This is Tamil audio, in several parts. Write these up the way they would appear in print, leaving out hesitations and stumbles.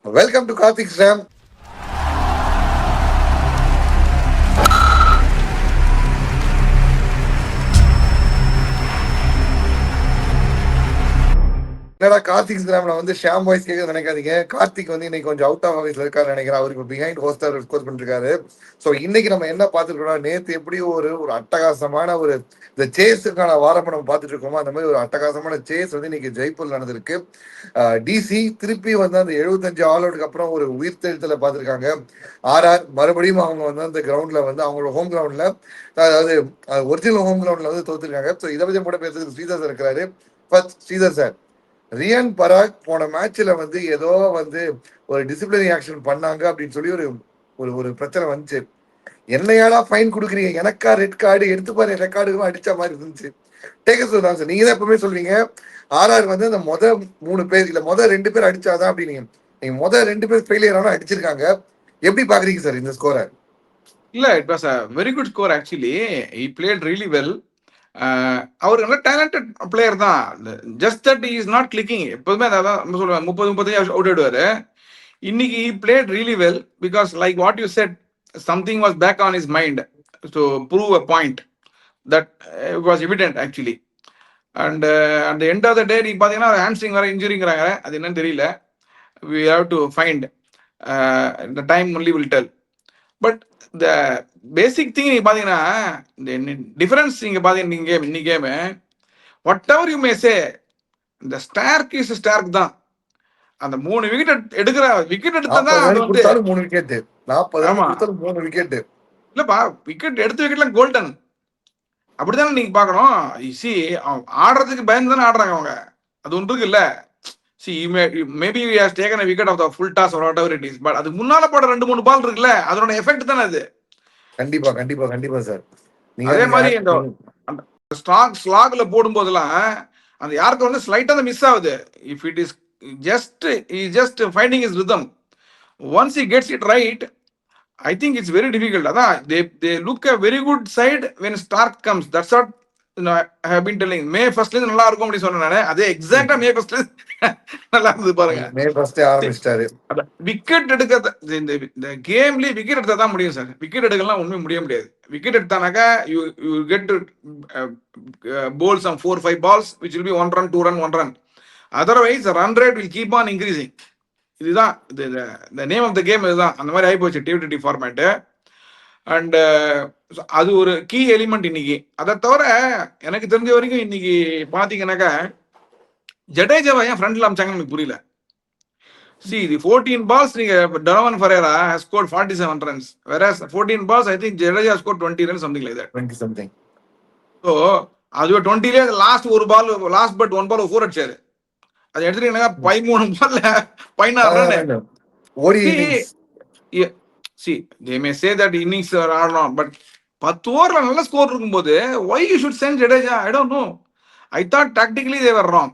Welcome to Karthik Ram. என்னடா கார்த்திக் கிராம்ல வந்து ஷாம் வாய்ஸ் கேட்க நினைக்காதீங்க. கார்த்திக் வந்து இன்னைக்கு கொஞ்சம் அவுட் ஆஃப் ஆஃபீஸ்ல இருக்காரு நினைக்கிறேன். அவருக்கு பிஹைண்ட் ஹோஸ்டர் ஸ்கோர் பண்ணிருக்காரு. ஸோ இன்னைக்கு நம்ம என்ன பார்த்துருக்கோம், நேற்று எப்படி ஒரு ஒரு அட்டகாசமான ஒரு இந்த சேஸுக்கான வாரம் நம்ம பார்த்துட்டு இருக்கோமோ அந்த மாதிரி ஒரு அட்டகாசமான சேஸ் வந்து இன்னைக்கு ஜெய்ப்பூர் நடந்திருக்கு. டிசி திருப்பி வந்து அந்த 75 ஆல் அவுட்டுக்கு அப்புறம் ஒரு உயிர்த்தெழுத்துல பார்த்துருக்காங்க. ஆர்ஆர் மறுபடியும் அவங்க வந்து அந்த கிரவுண்ட்ல வந்து அவங்களோட ஹோம் கிரவுண்ட்ல, அதாவது ஒரிஜினல் ஹோம் கிரவுண்ட்ல வந்து தோத்துருக்காங்க. ஸோ இதை பற்றி கூட பேசுறதுக்கு ஸ்ரீதர் சார் இருக்கிறாரு. ஃபர்ஸ்ட் ஸ்ரீதர் சார், ரியான் பராக் போன மேட்ச்ல வந்து ஏதோ வந்து ஒரு டிசிப்ளினரி ஆக்ஷன் பண்ணாங்க அப்படின்னு சொல்லி ஒரு ஒரு ஒரு பிரச்சனை வந்துச்சு. என்னையாடா ஃபைன் கொடுக்குறீங்க, எனக்கா ரெட் கார்டு எடுத்து பாரு, ரெக்கார்டு அடிச்ச மாதிரி இருந்துச்சு. டேக்கஸ் சார், நீங்க தான் எப்பவுமே சொல்வீங்க ஆர்ஆர் வந்து அந்த மொதல் 3 பேர் இல்ல மொதல் 2 பேர் அடிச்சாதான் அப்படின்னு. நீங்க மொதல் 2 பேர் ஃபெயிலியர் ஆனா அடிச்சிருக்காங்க. எப்படி பாக்குறீங்க சார் இந்த ஸ்கோரை? இல்ல, it was a very good score actually. He played really well. அவர் நல்ல டேலண்டட் பிளேயர் தான். Just that is not clicking. எப்போதுமே அதான் சொல்லுவேன், 30-35 அவுட் ஆயிடுவாரு. இன்னைக்கு he played really well because like what you said, something was back on his mind to prove a point that was evident actually. And at end of the day நீங்க பாத்தீங்கன்னா ஹாம்ஸ்ட்ரிங் வேற இன்ஜுரிங்கிறாங்க. அது என்னன்னு தெரியல. We have to find the time only will tell. But இந்த பேசிக் திங் நீங்க பாத்தீங்கன்னா, இந்த டிஃபரன்ஸ் நீங்க பாத்தீங்கன்னா இன்னி game whatever you may say, இந்த ஸ்டார்க் இஸ் ஸ்டார்க் தான். அந்த 3 விக்கெட் எடுக்கிற விக்கெட் எடுத்தா அது வந்து 3 விக்கெட் 40 3 விக்கெட் இல்லப்பா, விக்கெட் எடுத்த விக்கெட்லாம் கோல்டன். அப்படித்தானே நீங்க பாக்கணும். சி ஆடுறதுக்கு பயந்து தானே ஆடுறாங்க அவங்க. அது ஒன்று இருக்குல்ல. C maybe he has taken a wicket of the full toss or whatever it is, but அதுக்கு முன்னால போட 2-3 பால் இருக்குல்ல, அதோட எஃபெக்ட் தானே அது. கண்டிப்பா கண்டிப்பா கண்டிப்பா சார். அதே மாதிரி இந்த ஸ்லாக்ல போடும்போதெல்லாம் அந்த யாருக்கு வந்து ஸ்லைட்டா தான் மிஸ் ஆகுது. If it is just finding his rhythm, once he gets it right, I think it's very difficult. அதான் they look a very good side when Starc comes. That's what I have been telling. May ஃபர்ஸ்ட்ல இருந்து நல்லா இருக்கும் அப்படி சொன்னேன் நானு. அதே எக்ஸாக்ட்டா மே ஃபர்ஸ்ட்ல நல்லா இருந்தது பாருங்க. மே ஃபர்ஸ்டே ஆரம்பிச்சிட்டாரு. விக்கெட் எடுக்க இந்த கேம்லயே விக்கெட் எடுத்தா தான் முடியும் சார். விக்கெட் எடுக்கலாம் உண்மை முடியாது. விக்கெட் எடுத்தானாக்கா you get to bowl some 4-5 balls which will be 1 run 2 run 1 run. Otherwise the run rate will keep on increasing. இதுதான் the name of the game. இதுதான் அந்த மாதிரி ஆயிப்போச்சு T20 ஃபார்மேட். அண்ட் அது ஒரு கீ எலிமெண்ட் இன்னைக்கு. அதை தவிர எனக்கு தெரிஞ்ச வரைக்கும் இன்னைக்கு பாத்தீங்கன்னாக்கா ஜடேஜாவை ஏன் ஃப்ரண்ட்ல அமிச்சாங்கன்னு எனக்கு புரியல. See, the 14 balls, Donovan Ferreira has scored 47 runs. Whereas 14 balls, I think Jadeja scored 20 runs, something like that. 20 something. So, அது 20 லாஸ்ட் ஒரு பால், லாஸ்ட் பட் 1 ball 4 அடிச்சாரு. அது எடுத்துட்டீங்கன்னா 13 பால்ல 16 run. See, they may say that innings are ஆடலாம், பட் 10 ஓவர்ல நல்ல ஸ்கோர் இருக்கும்போது why you should send Jadeja? I don't know. I thought tactically they were wrong.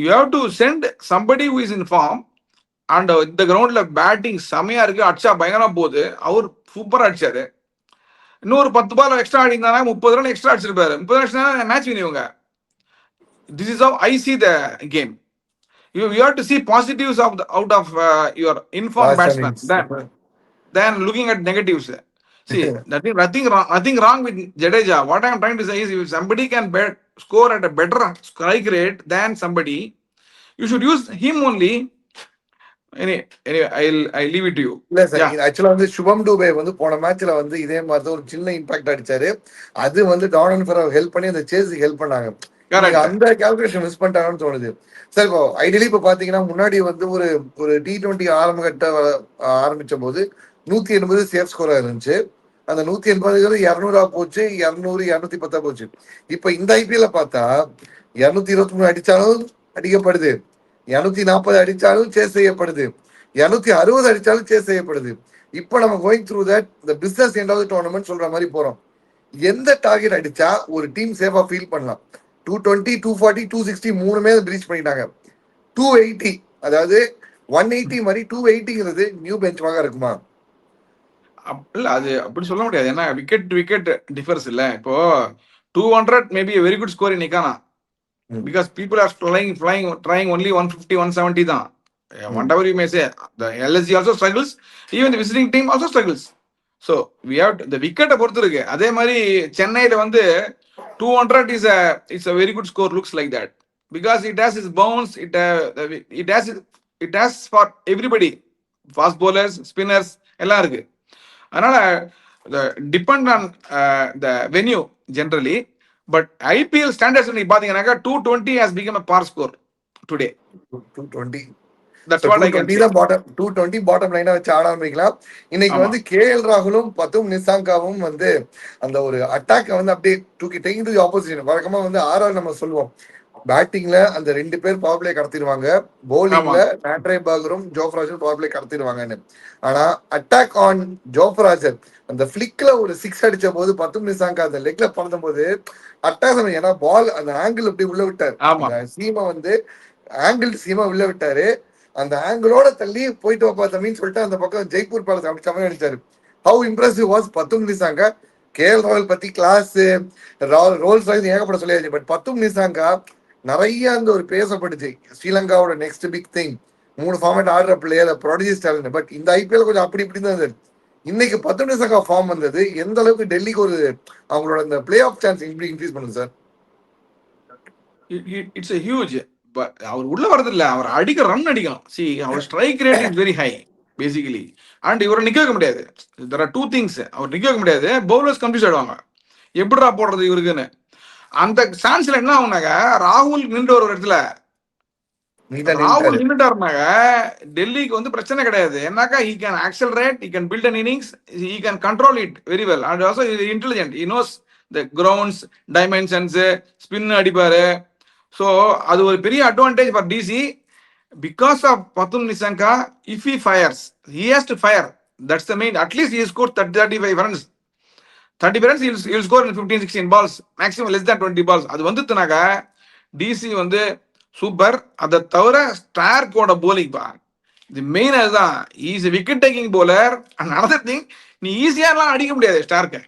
You have to send somebody who is in form. And இந்த கிரவுண்ட்ல பேட்டிங் செமையா இருக்கு, அடிச்சா பயங்கரமா போகுது. அவர் சூப்பரா அடிச்சாரு. இன்னொரு 10 பால் எக்ஸ்ட்ரா ஆடினாங்க, 30 ரன் எக்ஸ்ட்ரா அடிச்சிருப்பாரு. 30 ரன் மேட்ச் வினிவங்க. This is how I see the game. You have to see positives out of your informed batsman than looking at negatives. See, nothing wrong with Jadeja. What I am trying to say is, if somebody can score at a better strike rate than somebody, you should use him only. I leave it to you. இல்ல சார், ஆக்சுவலா வந்து சுபம் டூபே வந்து போன மேட்ச்ல வந்து இதே மாதிரி தான் ஒரு சின்ன இம்பாக்ட் அடிச்சாரு. அது வந்து டானன் ஃபெரர் ஹெல்ப் பண்ணி அந்த சேஸுக்கு ஹெல்ப் பண்ணாங்க. அந்த கால்குலேஷன் மிஸ் பண்ணிட்டாங்கன்னு தோணுது சார். இப்போ ஐடியலி இப்போ பாத்தீங்கன்னா முன்னாடி வந்து ஒரு ஒரு T20 ஆரம்ப கட்ட ஆரம்பிச்ச போது 180 சேஃப் ஸ்கோரா இருந்துச்சு. அந்த 180 200 போச்சு, 200 210 போச்சு. இப்ப இந்த ஐபிஎல்ல பார்த்தா 223 அடிச்சாலும் அடிக்கப்படுது, 240 அடிச்சாலும் சேஸ் செய்யப்படுது, 260 அடிச்சாலும் சேஸ் செய்யப்படுது. இப்போ நம்ம கோயிங் த்ரூ தட் இந்த business end of the tournament சொல்ற மாதிரி போறோம். எந்த டார்கெட் அடிச்சா ஒரு டீம் சேஃபா ஃபீல் பண்ணலாம்? 220, 240, 260 மூணுமே பிரீச் பண்ணிட்டாங்க. 280, அதாவது 180 மாதிரி 280ங்கிறது நியூ பெஞ்ச் மார்க்கா இருக்குமா? இல்ல, அது அப்படி சொல்ல முடியாது. ஏன்னா விக்கெட் டிஃபர்ஸ் இல்ல. இப்போ 200 மேபி வெரி குட் ஸ்கோர் இன்னைக்கானா, because people are trying only 150 170 தான். Whatever you may say, the LSG also struggles. Even the visiting team also struggles. So we have the wicket பொறுத்து இருக்கு. அதே மாதிரி சென்னையில வந்து 200 is a very good score, looks like that, because it has its bounce. It has for everybody, fast bowlers, spinners எல்லாம் இருக்கு. அதனால the depend on the venue generally. But IPL standards நீங்க பாத்தீங்கன்னாக்கா 220 has become a par score today. 220. That's So what I can 220 say. தான் பாட்டம், 220 பாட்டம் லைனா வச்சு ஆட ஆரம்பிக்கலாம். இன்னைக்கு ஆமா வந்து கேஎல் ராகுலும் பத்தும் நிசாங்காவும் வந்து அந்த ஒரு அட்டாக்கை வந்து அப்படியே தூக்கி டேக்கிங் டு ஆப்போசிஷன். வழக்கமா வந்து ஆர்ஆர் நம்ம சொல்லுவோம், பேட்டிங்ல அந்த 2 பேர் பவர் பிளே கடத்திடுவாங்க, ஆமா பவுலிங்ல நாட்ரே பர்கரும் ஜோஃப்ராஜரும் பவர் பிளே கடத்திடுவாங்கன்னு. ஆனா அட்டாக் ஆன் ஜோஃப்ராஜர் அந்த ஃபிளிக்ல ஒரு 6 அடிச்ச போது பத்தும் நிசாங்கா அந்த லெக்ல பறந்தும் போது அட்டாசம். ஏன்னா பால் அந்த ஆங்கிள் அப்படி உள்ள விட்டார், ஆமா அந்த சீமா வந்து ஆங்கிள் சீமா உள்ள விட்டாரு. அந்த ஆங்கிளோட தள்ளி போயிட்டு வாப்பா தம்பின்னு சொல்லிட்டு அந்த பக்கம் ஜெய்ப்பூர் பேலஸ் அப்படி சமயம் அடிச்சாரு. ஹவு இம்ப்ரெசிவ் வாஸ் பத்தும் நிசாங்கா. கேஎல் ராகுல் பத்தி கிளாஸ் ரோல்ஸ் ராய்ஸ் ஏகப்பட சொல்லியாச்சு. பட் பத்தும் நிசாங்கா நிறைய அந்த ஒரு பேசப்பட்டுச்சு, ஸ்ரீலங்காவோட நெக்ஸ்ட் பிக் திங், 3 ஃபார்மேட் ஆடுற பிளேயர், ப்ராடஜி ஸ்டாலின். பட் இந்த ஐபிஎல் கொஞ்சம் அப்படி இப்படி தான் இருந்தது. இன்னைக்கு பத்தும் நிசாங்கா ஃபார்ம் வந்தது எந்த அளவுக்கு டெல்லிக்கு ஒரு அவங்களோட அந்த பிளே ஆஃப் சான்ஸ் இப்படி இன்க்ரீஸ் பண்ணுது சார்? It's a huge. அவர் உள்ள வரது இல்ல, அவர் அடிக்க ரன் அடிக்கணும். சி அவர் strike rate is very high basically. And இவரை நிக்க வைக்க முடியாது. There are 2 things. அவர் நிக்க வைக்க முடியாது, பவுலர்ஸ் கன்ஃபியூஸ் ஆயிடுவாங்க, எப்படிடா போடுறது இவருக்குன்னு. அந்த சான்ஸ்ல என்ன ஆகுனாங்க, ராகுல் நின்று ஒரு இடத்துல, ராகுல் நின்றுட்டாருனாங்க டெல்லிக்கு வந்து பிரச்சனை கிடையாது. ஏன்னாக்கா he can accelerate, he can build an innings, he can control it very well, and also he is intelligent, he knows the grounds, dimensions, spin அடிப்பாரு. ஸோ அது ஒரு பெரிய advantage for DC. Because of Pathum Nissanka, if he fires, he has to fire. That's the main. At least he scored 35 runs. 30 runs he'll score in 15-16 balls, maximum less than 20 balls. அது வந்துட்டுனாக்க டிசி வந்து சூப்பர். அதை தவிர ஸ்டார்க்கோட போலிங் பா, இது மெயின். அதுதான், is wicket taking bowler. And another thing, நீ ஈஸியாலாம் அடிக்க முடியாது ஸ்டார்க்கை.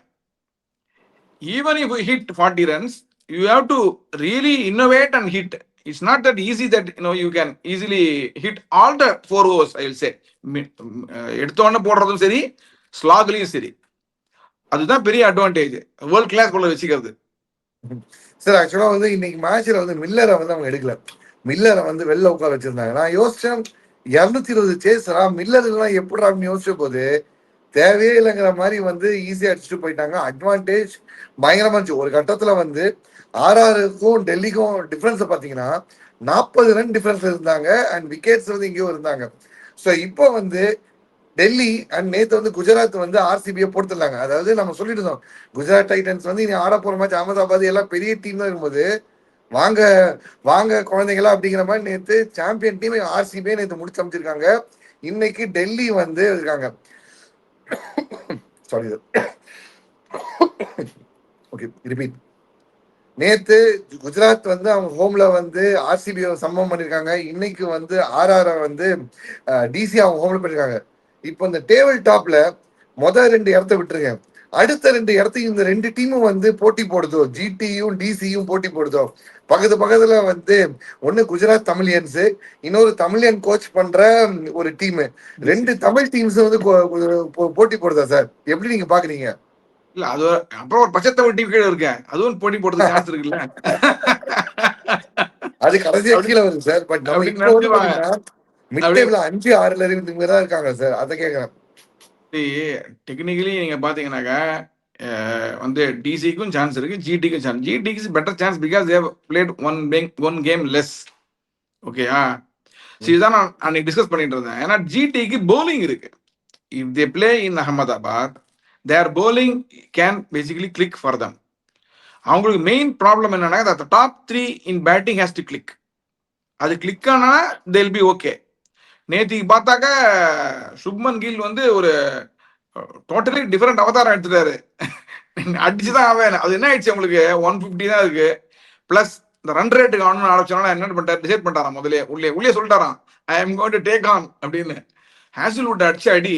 Even if you hit 40 runs, you have to really innovate and hit. It's not that easy that you can easily hit all the 4 overs, I will say. எடுத்தோடனே போடுறதும் சரி, ஸ்லாக்லையும் சரி, அதுதான் பெரிய அட்வான்டேஜ் வேர்ல்ட் கிளாஸ் போல வச்சுக்கிறது. சார் ஆக்சுவலா வந்து இன்னைக்கு மேட்ச்ல வந்து மில்லரை வந்து அவங்க எடுக்கல, மில்லரை வந்து வெளில உட்கார வச்சிருந்தாங்க. நான் யோசிச்சேன் 220 சேஸ்ரா மில்லர் எல்லாம் எப்படி அப்படின்னு யோசிச்ச போது தேவையே இல்லைங்கிற மாதிரி வந்து ஈஸியா அடிச்சுட்டு போயிட்டாங்க. அட்வான்டேஜ் பயங்கரமா இருந்துச்சு. ஒரு கட்டத்துல வந்து ஆர்ஆருக்கும் டெல்லிக்கும் டிஃபரன்ஸ் பாத்தீங்கன்னா 40 ரன் டிஃபரன்ஸ் இருந்தாங்க. அண்ட் விக்கெட்ஸ் வந்து இங்கேயும் இருந்தாங்க. ஸோ இப்போ வந்து டெல்லி அண்ட் நேத்து வந்து குஜராத் வந்து ஆர்சிபியை போட்டுருந்தாங்க. அதாவது நம்ம சொல்லிட்டு இருந்தோம், குஜராத் டைட்டன்ஸ் வந்து இனி ஆட போற மேட்ச் அகமதாபாத் எல்லாம் பெரிய டீம் தான் இருக்கும்போது வாங்க வாங்க குழந்தைங்களா அப்படிங்கிற மாதிரி நேத்து சாம்பியன் டீம் ஆர்சிபியை நேற்று முடிச்சு அமைச்சிருக்காங்க. இன்னைக்கு டெல்லி வந்து இருக்காங்க. Sorry okay repeat. நேத்து குஜராத் வந்து அவங்க ஹோம்ல வந்து ஆர்சிபி சம்பவம் பண்ணிருக்காங்க. இன்னைக்கு வந்து ஆர்ஆர் வந்து டிசி அவங்க ஹோம்ல பண்ணிருக்காங்க. இப்போ இந்த டேபிள் டாப்ல முதல் 2 இடத்த விட்டுருங்க, அடுத்த 2 இடத்தையும் இந்த 2 டீமும் வந்து போட்டி போடுதோ, ஜிடியும் டிசியும் போட்டி போடுதோ. பக்கத்துல வந்து ஒன்னு குஜராத் தமிழியன்ஸ், இன்னொரு தமிழியன் கோச் பண்ற ஒரு டீம், 2 தமிழ் டீம்ஸ் வந்து போட்டி போடுதா சார்? எப்படி நீங்க பாக்குறீங்க? இல்ல அது அப்புறம் ஒரு பச்சை டீம் கீழே இருக்கேன், அதுவும் போட்டி போடுறது சான்ஸ் இருக்குல்ல. அது கடைசியா கீழே வருது சார். பட் நம்ம இப்போ வந்து பாத்தீங்கன்னா மிட் டேபிள் 5-6ல இருந்து தான் இருக்காங்க சார். அதை கேட்கறேன். டெக்னிக்கலி நீங்க பாத்தீங்கன்னாக்கா வந்து டிசிக்கும் சான்ஸ் இருக்கு, ஜிடிக்கும் சான்ஸ். ஜிடிக்கு better chance because they have played one game less. ஓகேயா, இதுதான் நான் அன்னைக்கு டிஸ்கஸ் பண்ணிட்டு இருந்தேன். ஏன்னா ஜிடிக்கு bowling இருக்கு. If they play in Ahmedabad, their bowling can basically click for them. அவங்களுக்கு மெயின் ப்ராப்ளம் என்னன்னா top 3 in batting has to click. அது கிளிக் ஆனா தேல் பி ஓகே. நேத்திக்கு பார்த்தாக்க சுப்மன் கில் வந்து ஒரு டோட்டலி டிஃபரெண்ட் அவதாரம் எடுத்துட்டாரு. அடிச்சுதான் அவன். அது என்ன ஆயிடுச்சு உங்களுக்கு, 150 தான் இருக்கு. பிளஸ் இந்த ரன் ரேட்டுக்கு ஆகணும்னு ஆலோசனை என்ன பண்ணிட்டாரு, டிசைட் பண்ணிட்டாராம். உள்ளே சொல்லிட்டாராம், I am going to take on அப்படின்னு. ஹேசில்வுட் அடிச்சு அடி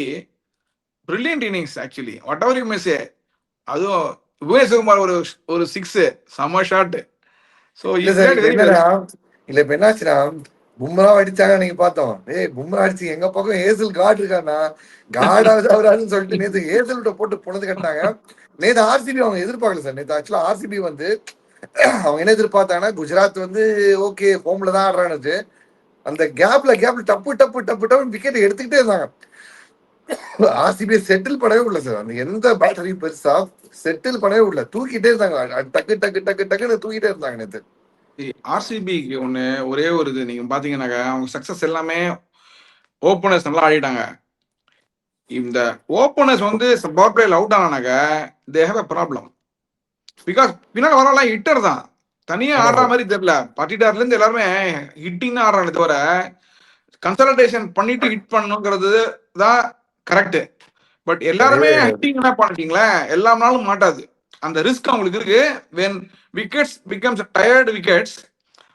brilliant innings actually, whatever you may say. அதுவும் புவனேஸ்வர்குமார் ஒரு 6 செம ஷாட். ஸோ இல்ல இப்ப என்னாச்சுன்னா பும்ரா அடிச்சாங்க நீங்க பார்த்தோம். பும்ரா அடிச்சு எங்க பக்கம் ஏசல் காட் இருக்காருண்ணா, காடாவது அவராதுன்னு சொல்லிட்டு நேத்து ஏசல்கிட்ட போட்டு பொழுது கட்டினாங்க. நேத்து ஆர்சிபி அவங்க எதிர்பார்க்கல சார். நேத்து ஆக்சுவலா ஆர்சிபி வந்து அவங்க என்ன எதிர்பார்த்தாங்கன்னா, குஜராத் வந்து ஓகே ஹோம்ல தான் ஆடுறான்னு அந்த கேப்ல டப்பு டப்பு டப்பு டப்பு விக்கெட் எடுத்துக்கிட்டே இருந்தாங்க. ஆர்சிபி செட்டில் பண்ணவே விடல சார். அந்த எந்த பேட்டரியும் பெருசா செட்டில் பண்ணவே விடல, தூக்கிட்டே இருந்தாங்க. டக்கு டக்கு டக்கு டக்குன்னு தூக்கிட்டே இருந்தாங்க நேத்து. ஆர்சிபிக்கு ஒரே ஒரு இது நீங்க பாத்தீங்கன்னாக்கா அவங்க சக்சஸ் எல்லாமே ஓப்பனர்ஸ் நல்லா ஆடிட்டாங்க. இந்த ஓப்பனர்ஸ் வந்து பவர் பிளேல அவுட் ஆனானாக்கா they have a problem. Because பின்னாடி வரலாம் ஹிட்டர் தான், தனியா ஆமா ஆடுற சார். மாதிரி தெரியல. பட்டிடார்ல இருந்து எல்லாருமே ஹிட்டிங் தான் ஆடுறாங்க தவிர கன்சல்டேஷன் பண்ணிட்டு ஹிட் பண்ணுங்கிறது தான் கரெக்ட். பட் எல்லாருமே கிடையவே கிடையாது. ஹிட்டிங் என்ன பண்ணிட்டீங்களேன், எல்லா நாளும் மாட்டாது. அந்த ரிஸ்க் அவங்களுக்கு இருக்கு. When wickets becomes tired wickets,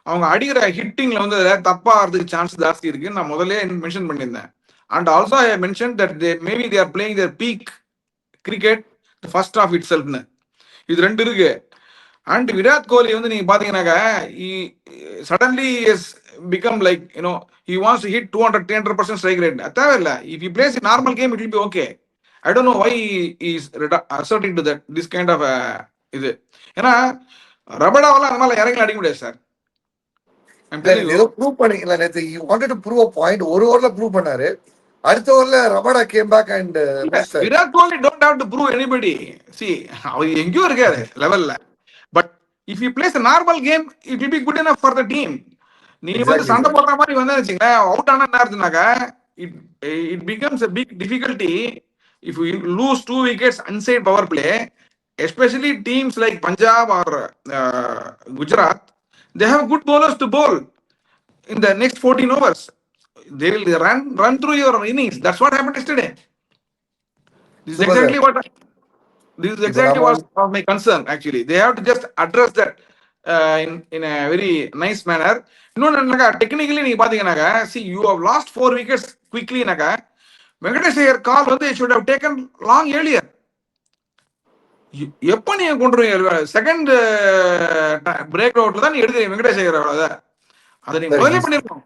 அவங்க அடிக்கிற ஹிட்டிங்ல வந்து தப்பா ஆகிறதுக்கு சான்ஸ் ஜாஸ்தி இருக்கு. நான் முதல்ல மென்ஷன் பண்ணியிருந்தேன். And also I mention that maybe they are playing their peak cricket first of it செல்ஃப்னு. இது ரெண்டு இருக்கு. அண்ட் விராட் கோலி வந்து நீங்க பாத்தீங்கன்னாக்கா suddenly is become like he wants to hit 200-300% strike rate. தேவையில்ல. if he plays a normal game it will be okay. I don't know why he is asserting to that this kind of இது. ஏன்னா ரபடாவெல்லாம் அதனால இறங்கி அடிக்க முடியாது சார். ஏதோ ப்ரூவ் பண்ணிக்கல நேத்து. he wanted to prove a point. ஒரு ஓவர்ல ப்ரூவ் பண்ணாரு. அடுத்த ஓவர்ல Rabada came back and Virat Kohli don't have to prove anybody. See அவர் எங்கேயோ இருக்காரு லெவல்ல. But if you plays normal game it will be good enough for the team. நீங்க வந்து எக்ஸாக்ட்லி சண்டை சார். போடுற மாதிரி வந்து வச்சுங்களேன், அவுட் ஆனா என்ன இருந்துனாக்கா it it becomes a big difficulty if you lose 2 wickets inside power play, especially teams like Punjab or Gujarat. They have good bowlers to bowl in the next 14 overs. They will run through your innings. That's what happened yesterday. This is super sir. exactly what this is இப்ப exactly நம்ம what was my concern. Actually, they have to just address that in a very nice manner. இன்னொன்னு டெக்னிக்கலி நீங்க பாத்தீங்கன்னாக்கா, see you have lost 4 wickets quickly நாக்கா, Venkatesh Iyer கால் வந்து should have taken long earlier. எப்ப நீங்க கொண்டுருவீங்க? செகண்ட் பிரேக் அவுட்ல தான் நீ எடுக்கிறீங்க வெங்கடேஷ் ஐயர். அதை நீங்க சார் முதல்ல பண்ணிருக்கோம்.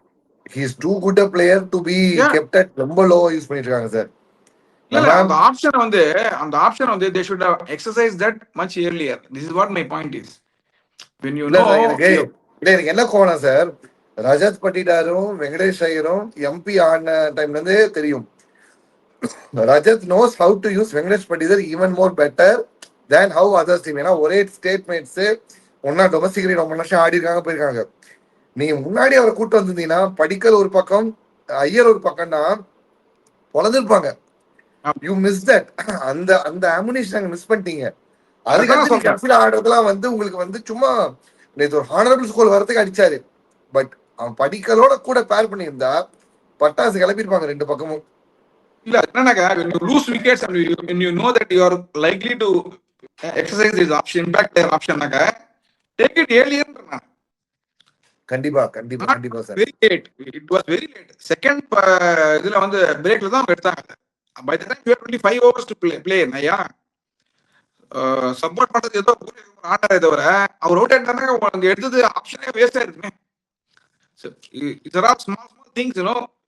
he is too good a player to be kept at ரொம்ப லோ யூஸ் பண்ணிட்டு இருக்காங்க சார். இல்ல அந்த ஆப்ஷன் வந்து they should have exercised that much earlier. This is what my point is. When you know எனக்கு என்ன கோவம் சார், ரஜத் பட்டிடாரும் வெங்கடேஷ் ஐயரும் எம்பி ஆன டைம்ல இருந்தே தெரியும். Rajat knows how to use Venkatesh Patidar even more better than how others team. ஏன்னா ஒரே ஸ்டேட்மெண்ட்ஸ் ஒன்னா டொமஸ்டிக் ரொம்ப வருஷம் ஆடி இருக்காங்க போயிருக்காங்க. நீங்க முன்னாடி அவரை கூட்டு வந்திருந்தீங்கன்னா படிக்கல் ஒரு பக்கம் ஐயர் ஒரு பக்கம்னா பொழந்திருப்பாங்க. You miss that. அந்த அந்த அமுனிஷன் மிஸ் பண்ணிட்டீங்க. அதுக்கடுத்து நீங்க கடைசியில் ஆடுறதுலாம் வந்து உங்களுக்கு வந்து சும்மா நேற்று ஒரு ஹானரபிள் ஸ்கோர் வரதுக்கு அடிச்சாரு. பட் அவன் படிக்கலோட கூட பேர் பண்ணியிருந்தா பட்டாசு கிளப்பிருப்பாங்க ரெண்டு பக்கமும். இல்ல என்னன்னாக்கா, when you lose wickets and when you know that you are likely to exercise this option, impact their option நாக்கா, take it earlier. கண்டிப்பா கண்டிப்பா கண்டிப்பா sir. Very late. It was very late. Second இதுல வந்து பிரேக்ல தான் எடுத்தாங்க. By the time you have 25 overs to play நையா, support பண்றது ஏதோ ஆடுறதே தவிர அவர் அவுட் ஆயிட்டாங்க, அவங்க எடுத்தது ஆப்ஷனே வேஸ்டா இருக்குமே. There are small things,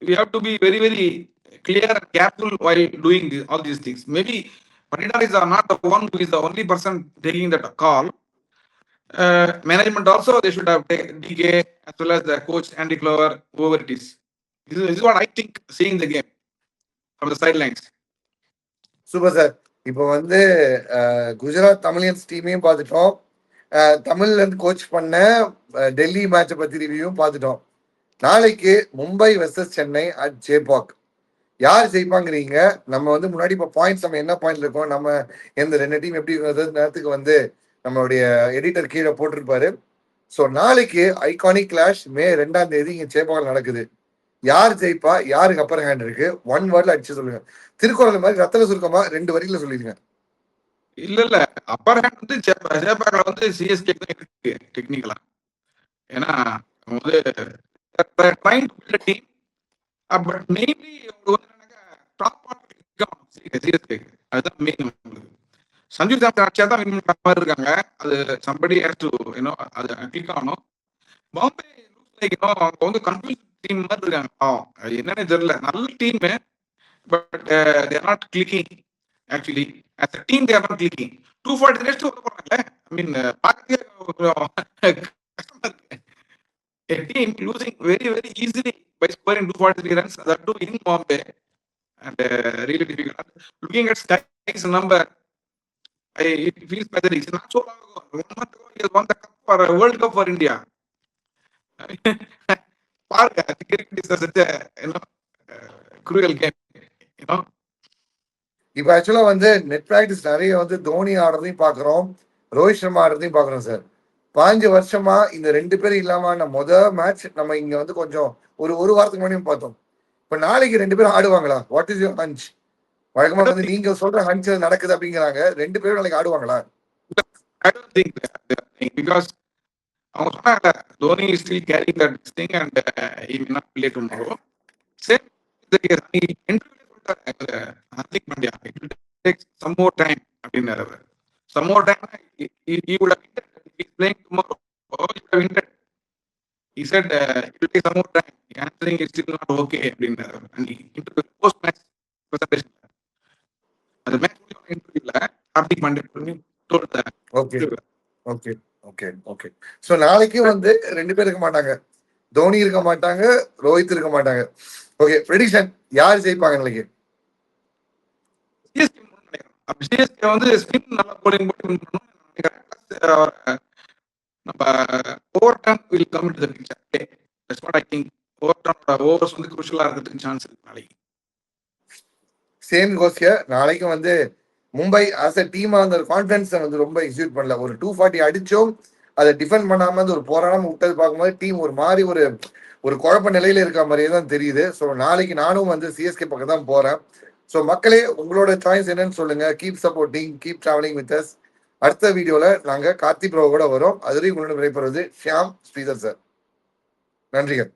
we have to be very very clear and careful while doing all these things. Maybe Patidar is not the one who is the only person taking that call. Management also, they should have taken DK as well as the coach Andy Clover, whoever it is. This is what I think, seeing the game from the sidelines. Super sir. இப்போ வந்து குஜராத் தமிழியன்ஸ் டீமையும் பார்த்துட்டோம், தமிழ்ல இருந்து கோச் பண்ண டெல்லி மேட்சை பத்தி ரிவ்யூவும் பார்த்துட்டோம். நாளைக்கு மும்பை வெர்சஸ் சென்னை அட் ஜேபாக். யார் ஜெயிப்பாங்கிறீங்க? நம்ம வந்து முன்னாடி இப்போ பாயிண்ட்ஸ் நம்ம என்ன பாயிண்ட்ல இருக்கோம், நம்ம எந்த ரெண்டு டீம் எப்படி நேரத்துக்கு வந்து நம்மளுடைய எடிட்டர் கீழே போட்டிருப்பாரு. ஸோ நாளைக்கு ஐகானிக் கிளாஷ் மே 2ஆம் தேதி இங்க ஜேபாக்ல நடக்குது. யார் ஜெயிப்பா, யாருக்கு அப்பர் ஹேண்ட் இருக்கு? 1 வேர்ட்ல அடிச்சு சொல்லுங்க. திருக்குறள் மாதிரி ரத்தன சுருக்கமா 2 வரியில சொல்லிடுங்க. இல்ல அப்பர் ஹேண்ட் வந்து ஜேபாக்ல வந்து சிஎஸ்கே தான் இருக்கு டெக்னிக்கலா. ஏன்னா வந்து trying to build team, but mainly CSK அதுதான் மெயின். சஞ்சு சாம்சன் அடிச்சா தான் வின் பண்ற மாதிரி இருக்காங்க. அது somebody has to அது கிளிக் ஆகணும். பாம்பே அவங்க வந்து கன்ஃபியூஸ் டீம் மாதிரி இருக்காங்க. அது என்னன்னு தெரியல. நல்ல team, but they are not clicking. Actually as a team they are not clicking. 240 runs உள்ள போறாங்கல்ல. ஐ மீன் பார்க்கவே கொஞ்சம் கஷ்டமா இருக்கு. A team losing very very easily by scoring 243 runs, that too in Bombay, and really difficult. Looking at Sky's number, it feels pathetic. It's not so long ago. 1 month ago, he has won the cup for World Cup for India. பாருங்க, cricket is such a cruel game, you know. இப்போ ஆக்சுவலா வந்து நெட் பிராக்டிஸ் நிறைய வந்து தோனி ஆடுறதையும் பாக்குறோம், ரோஹித் சர்மா ஆடுறதையும் பாக்குறோம் சார். 15 வருஷமா இந்த 2 பேரும் இல்லாம மேட்ச் நம்ம இங்க வந்து கொஞ்சம் ஒரு வாரத்துக்கு முன்னாடியும் பார்த்தோம். இப்ப நாளைக்கு 2 பேரும் ஆடுவாங்களா? What is your hunch? வழக்கமா வந்து நீங்க சொல்ற ஹஞ்ச் நடக்குது அப்படிங்கிறாங்க. 2 பேரும் நாளைக்கு ஆடுவாங்களா? I don't think because அவங்க சொன்னாங்க Dhoni is still carrying that thing and he may not play tomorrow. Same the case. he interview சொல்லிட்டாரு Hardik Pandya, it will take some more time அப்படின்னாரு. Some more time he would have hinted that he is playing tomorrow. He would have hinted. He said it will take some more time. Answering is still not okay அப்படின்னாரு. And he interviewed post match presentation. அந்த மேட்ச் இன்டர்வியூல Hardik Pandya told that. Okay okay okay okay. So நாளைக்கு வந்து 2 பேர் இருக்க மாட்டாங்க. தோனி இருக்க மாட்டாங்க, ரோஹித் இருக்க மாட்டாங்க. ஓகே, ப்ரெடிக்ஷன் யார் ஜெயிப்பாங்க நாளைக்கு? சிஎஸ்கே வந்து ஸ்பின் நல்லா போலிங் பண்ணணும் நினைக்கிறேன். நம்ம over time will come to the picture. That's what I think. Over time overs வந்து குரூஷியலா இருக்கிறதுக்கு சான்ஸ் இருக்கு நாளைக்கு. Same goes here. நாளைக்கு வந்து மும்பை ஆஸ் அ டீமா அந்த கான்ஃபிடன்ஸ் வந்து ரொம்ப எக்ஸிக்யூட் பண்ணல. ஒரு 240 அடிச்சோம், அதை டிஃபெண்ட் பண்ணாம அந்த ஒரு போராடாம விட்டது பார்க்கும்போது டீம் ஒரு மாதிரி ஒரு குழப்ப நிலையில இருக்க மாதிரியே தான் தெரியுது. ஸோ நாளைக்கு நானும் வந்து சிஎஸ்கே பக்கம் தான் போறேன். ஸோ மக்களே, உங்களோட சாய்ஸ் என்னன்னு சொல்லுங்க. Keep supporting, keep travelling with us. அடுத்த வீடியோல நாங்க கார்த்தி ப்ரோ கூட வரோம். அதுவரையும் உங்களோட விடைபெறுவது ஷியாம் ஸ்ரீதர் சார். நன்றிகள்.